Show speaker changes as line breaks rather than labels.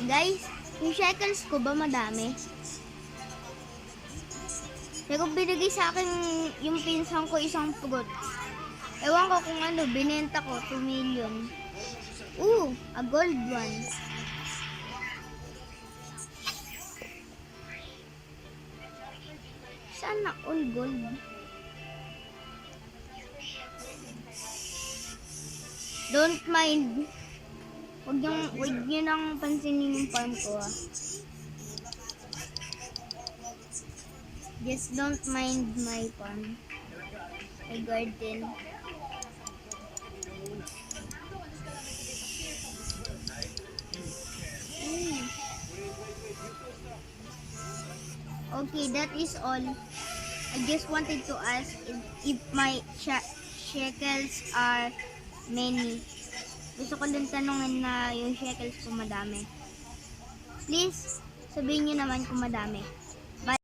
Guys, yung shekels ko ba madami? Pero binigay sa akin yung pinsan ko isang fruit. Ewan ko kung ano, binenta ko 2 million. A gold one. Saan na all gold? Don't mind. Huwag nyo nang pansinin yung farm ko Just don't mind my farm. My garden. Okay, that is all. I just wanted to ask if my shekels are many. Gusto ko lang tanongin na yung shekels ko madami. Please, sabihin nyo naman kung madami.